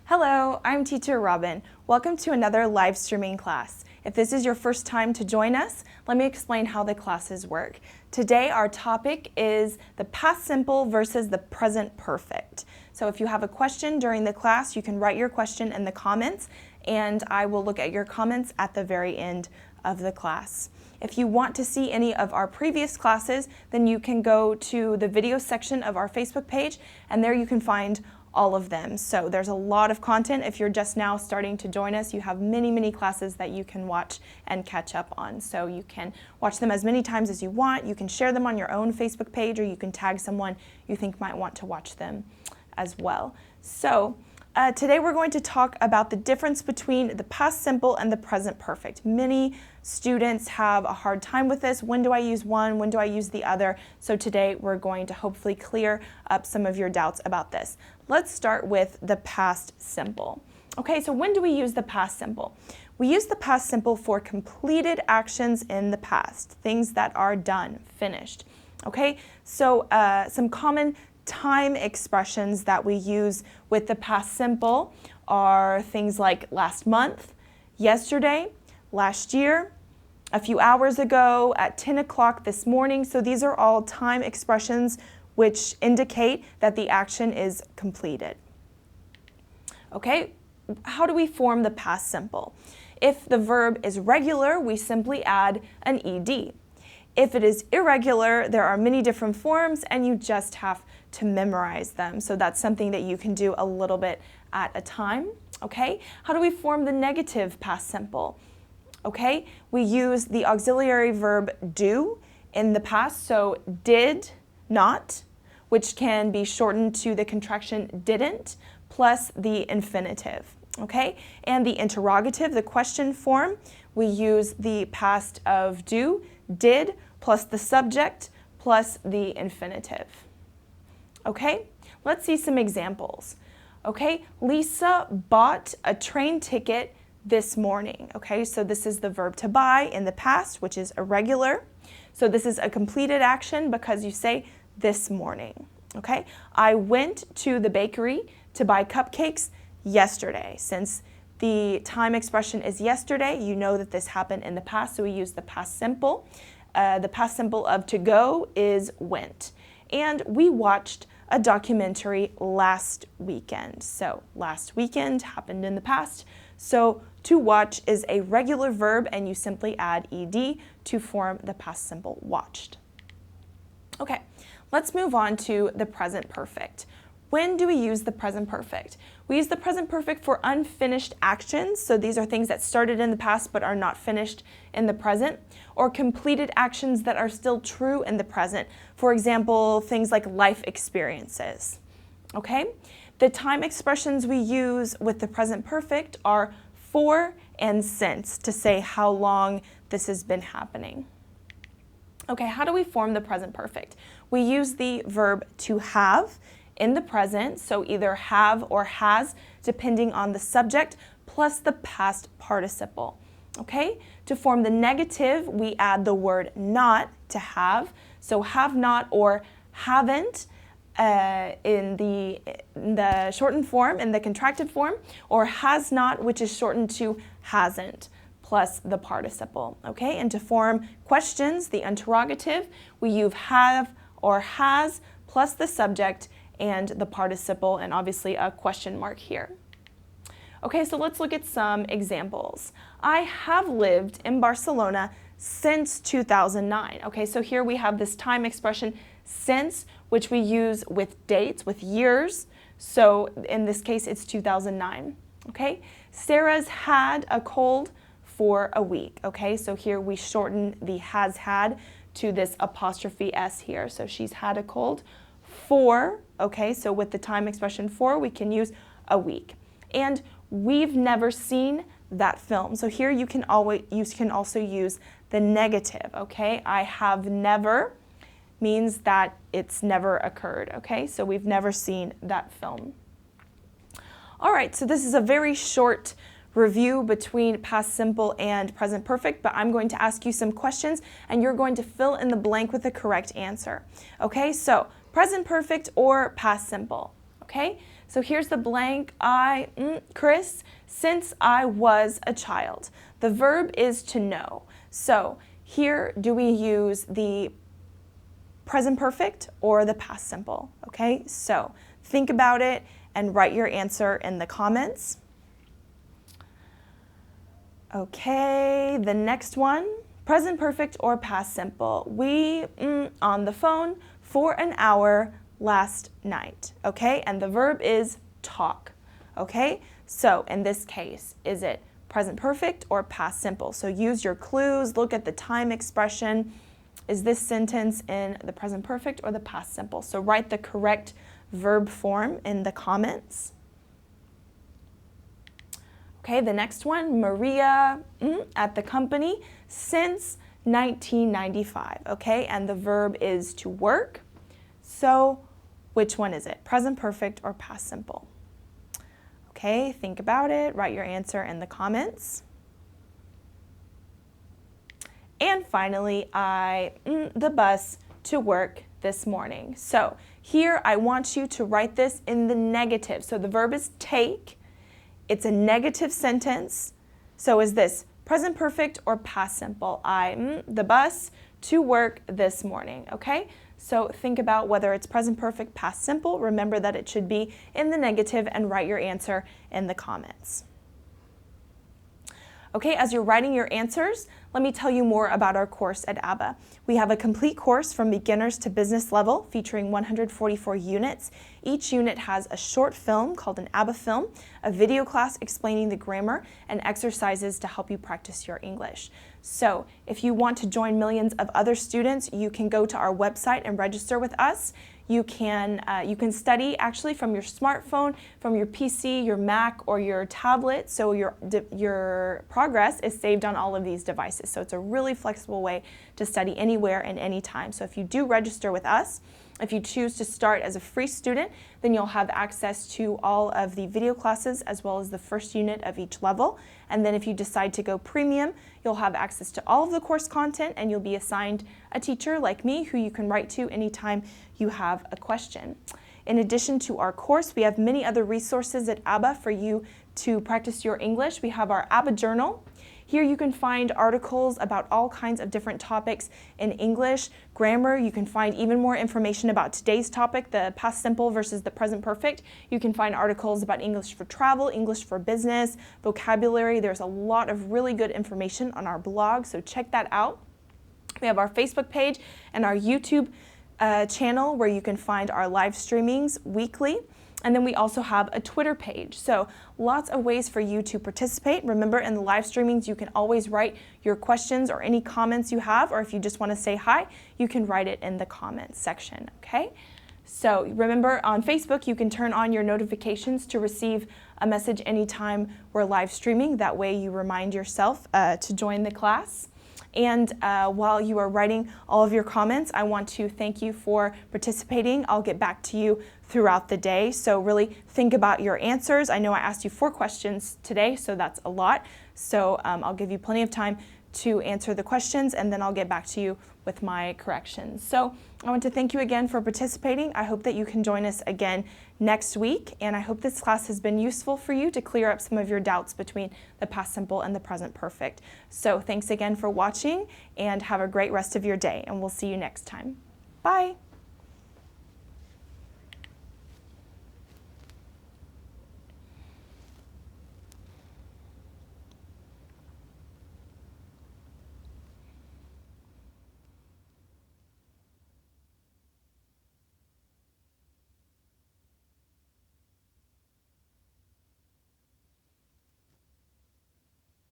Hello, I'm Teacher Robin. Welcome to another live streaming class. If this is your first time to join us, let me explain how the classes work. Today our topic is the past simple versus the present perfect. So if you have a question during the class, you can write your question in the comments and I will look at your comments at the very end of the class. If you want to see any of our previous classes, then you can go to the video section of our Facebook page and there you can find all of them. So there's a lot of content. If you're just now starting to join us, you have many classes that you can watch and catch up on. So you can watch them as many times as you want. You can share them on your own Facebook page or you can tag someone you think might want to watch them as well. So today we're going to talk about the difference between the past simple and the present perfect. Many students have a hard time with this. When do I use one? When do I use the other? So today we're going to hopefully clear up some of your doubts about this. Let's start with the past simple. Okay, so when do we use the past simple? We use the past simple for completed actions in the past, things that are done, finished. Okay, so some common time expressions that we use with the past simple are things like last month, yesterday, last year, a few hours ago, at 10 o'clock this morning. So these are all time expressions which indicate that the action is completed. Okay, how do we form the past simple? If the verb is regular, we simply add an ed. If it is irregular, there are many different forms and you just have to memorize them. So that's something that you can do a little bit at a time. Okay, how do we form the negative past simple? Okay, we use the auxiliary verb do in the past, so did not, which can be shortened to the contraction didn't, plus the infinitive. Okay, and the interrogative, the question form, we use the past of do, did, plus the subject, plus the infinitive. Okay, let's see some examples. Okay, Lisa bought a train ticket this morning. Okay, so this is the verb to buy in the past, which is irregular. So this is a completed action because you say this morning. Okay, I went to the bakery to buy cupcakes yesterday. Since the time expression is yesterday, you know that this happened in the past, so we use the past simple. The past simple of to go is went. And we watched a documentary last weekend. So last weekend happened in the past. So to watch is a regular verb and you simply add ed to form the past simple watched. Okay, let's move on to the present perfect. When do we use the present perfect? We use the present perfect for unfinished actions. So these are things that started in the past but are not finished in the present, or completed actions that are still true in the present. For example, things like life experiences. Okay? The time expressions we use with the present perfect are for and since to say how long this has been happening. Okay, how do we form the present perfect? We use the verb to have in the present, so either have or has, depending on the subject, plus the past participle. Okay? To form the negative, we add the word not to have, so have not or haven't in the shortened form, in the contracted form, or has not, which is shortened to hasn't, plus the participle. Okay? And to form questions, the interrogative, we use have or has plus the subject and the participle, and obviously a question mark here. Okay, so let's look at some examples. I have lived in Barcelona since 2009. Okay, so here we have this time expression since, which we use with dates, with years. So in this case, it's 2009. Okay, Sarah's had a cold for a week. Okay, so here we shorten the has had to this apostrophe s here. So she's had a cold for, okay, so with the time expression for, we can use a week. And we've never seen that film. So here you can also use the negative, okay? I have never means that it's never occurred, okay? So we've never seen that film. All right, so this is a very short review between past simple and present perfect, but I'm going to ask you some questions and you're going to fill in the blank with the correct answer. Okay, so present perfect or past simple. Okay, So here's the blank. Chris, since I was a child. The verb is to know. So here, do we use the present perfect or the past simple? Okay, so think about it and write your answer in the comments. Okay, the next one, present perfect or past simple. We on the phone for an hour last night, okay? And the verb is talk, okay? So in this case, is it present perfect or past simple? So use your clues, look at the time expression. Is this sentence in the present perfect or the past simple? So write the correct verb form in the comments. Okay, the next one, Maria at the company since 1995, okay? And the verb is to work. So which one is it? Present perfect or past simple? Okay, think about it. Write your answer in the comments. And finally, the bus to work this morning. So here I want you to write this in the negative. So the verb is take. It's a negative sentence. So is this present perfect or past simple? The bus to work this morning, okay? So think about whether it's present perfect, past simple. Remember that it should be in the negative and write your answer in the comments. Okay, as you're writing your answers, let me tell you more about our course at ABBA. We have a complete course from beginners to business level featuring 144 units. Each unit has a short film called an ABBA film, a video class explaining the grammar, and exercises to help you practice your English. So if you want to join millions of other students, you can go to our website and register with us. You can study actually from your smartphone, from your PC, your Mac, or your tablet, so your progress is saved on all of these devices. So it's a really flexible way to study anywhere and anytime. So if you do register with us, if you choose to start as a free student, then you'll have access to all of the video classes as well as the first unit of each level. And then if you decide to go premium, you'll have access to all of the course content and you'll be assigned a teacher like me who you can write to anytime you have a question. In addition to our course, we have many other resources at ABBA for you to practice your English. We have our ABBA Journal. Here you can find articles about all kinds of different topics in English, grammar. You can find even more information about today's topic, the past simple versus the present perfect. You can find articles about English for travel, English for business, vocabulary. There's a lot of really good information on our blog, so check that out. We have our Facebook page and our YouTube channel where you can find our live streamings weekly. And then we also have a Twitter page. So lots of ways for you to participate. Remember, in the live streamings, you can always write your questions or any comments you have, or if you just want to say hi, you can write it in the comments section, okay? So remember, on Facebook, you can turn on your notifications to receive a message anytime we're live streaming. That way you remind yourself to join the class. And while you are writing all of your comments, I want to thank you for participating. I'll get back to you throughout the day. So really think about your answers. I know I asked you 4 questions today, so that's a lot. So I'll give you plenty of time to answer the questions, and then I'll get back to you with my corrections. So I want to thank you again for participating. I hope that you can join us again next week, and I hope this class has been useful for you to clear up some of your doubts between the past simple and the present perfect. So thanks again for watching, and have a great rest of your day, and we'll see you next time. Bye.